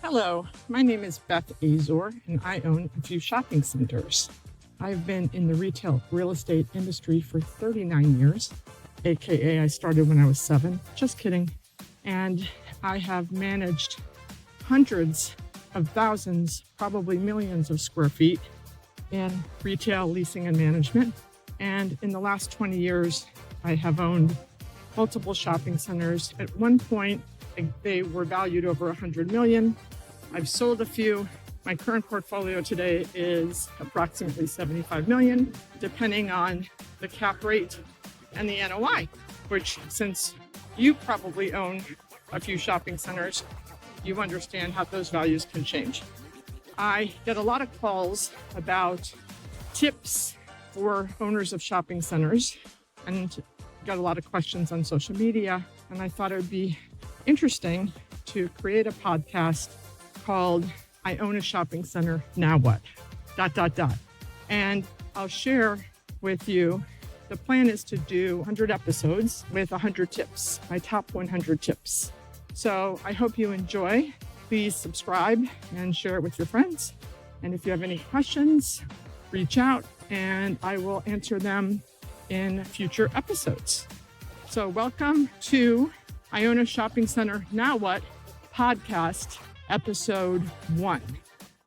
Hello, my name is Beth Azor, and I own a few shopping centers. I've been in the retail real estate industry for 39 years, aka I started when I was 7. Just kidding. And I have managed hundreds of thousands, probably millions of square feet in retail leasing and management. And in the last 20 years, I have owned multiple shopping centers. At one point, they were valued over 100 million. I've sold a few. My current portfolio today is approximately 75 million, depending on the cap rate and the NOI, which, since you probably own a few shopping centers, you understand how those values can change. I get a lot of calls about tips for owners of shopping centers and got a lot of questions on social media. And I thought it would be interesting to create a podcast called I Own a Shopping Center, Now What? ... And I'll share with you, the plan is to do 100 episodes with 100 tips, my top 100 tips. So I hope you enjoy. Please subscribe and share it with your friends. And if you have any questions, reach out and I will answer them in future episodes. So welcome to I Own a Shopping Center, Now What? Podcast, episode 1.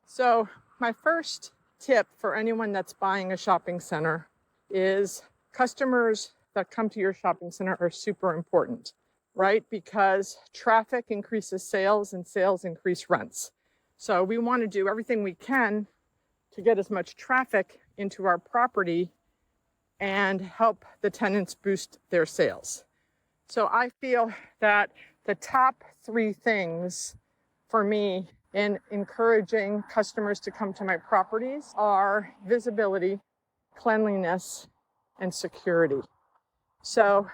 So my first tip for anyone that's buying a shopping center is customers that come to your shopping center are super important, right? Because traffic increases sales and sales increase rents. So we want to do everything we can to get as much traffic into our property and help the tenants boost their sales. So I feel that the top 3 things for me in encouraging customers to come to my properties are visibility, cleanliness, and security. So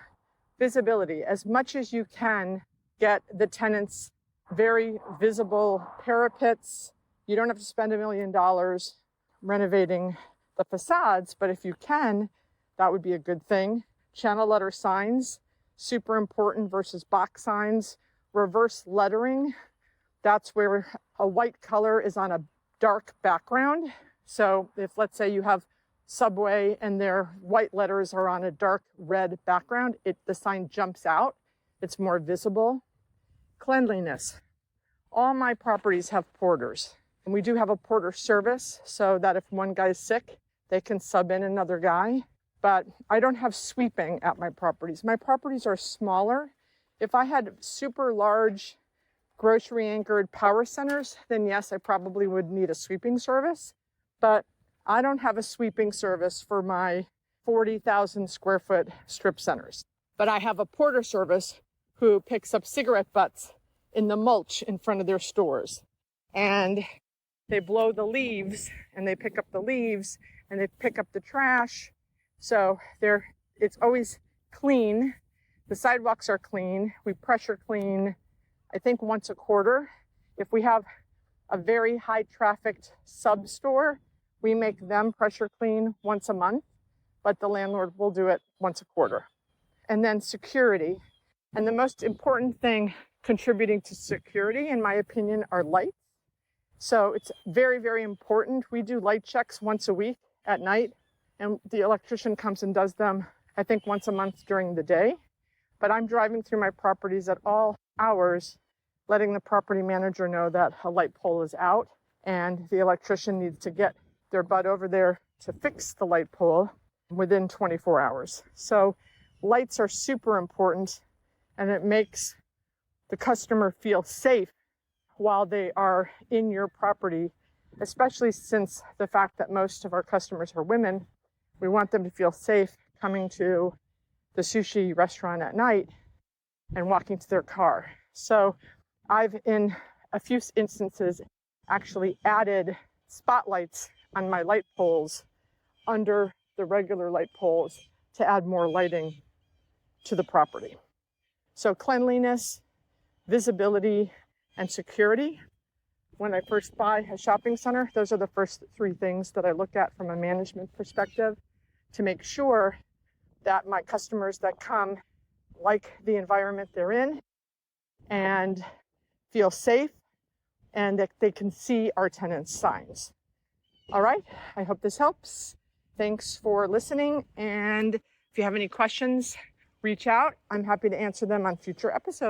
visibility, as much as you can, get the tenants very visible parapets. You don't have to spend $1 million renovating the facades, but if you can, that would be a good thing. Channel letter signs, super important versus box signs. Reverse lettering, that's where a white color is on a dark background. So if, let's say, you have Subway and their white letters are on a dark red background, the sign jumps out. It's more visible. Cleanliness. All my properties have porters. And we do have a porter service so that if one guy's sick, they can sub in another guy. But I don't have sweeping at my properties. My properties are smaller. If I had super large grocery anchored power centers, then yes, I probably would need a sweeping service. But I don't have a sweeping service for my 40,000 square foot strip centers. But I have a porter service who picks up cigarette butts in the mulch in front of their stores. And they blow the leaves and they pick up the leaves and they pick up the trash. So it's always clean. The sidewalks are clean. We pressure clean, I think, once a quarter. If we have a very high trafficked sub store, we make them pressure clean once a month, but the landlord will do it once a quarter. And then security. And the most important thing contributing to security, in my opinion, are lights. So it's very, very important. We do light checks once a week at night, and the electrician comes and does them, I think, once a month during the day. But I'm driving through my properties at all hours, letting the property manager know that a light pole is out and the electrician needs to get their butt over there to fix the light pole within 24 hours. So lights are super important, and it makes the customer feel safe while they are in your property, especially since the fact that most of our customers are women. We want them to feel safe coming to the sushi restaurant at night and walking to their car. So I've, in a few instances, actually added spotlights on my light poles under the regular light poles to add more lighting to the property. So cleanliness, visibility, and security. When I first buy a shopping center, those are the first 3 things that I look at from a management perspective to make sure that my customers that come like the environment they're in and feel safe and that they can see our tenants' signs. All right, I hope this helps. Thanks for listening. And if you have any questions, reach out. I'm happy to answer them on future episodes.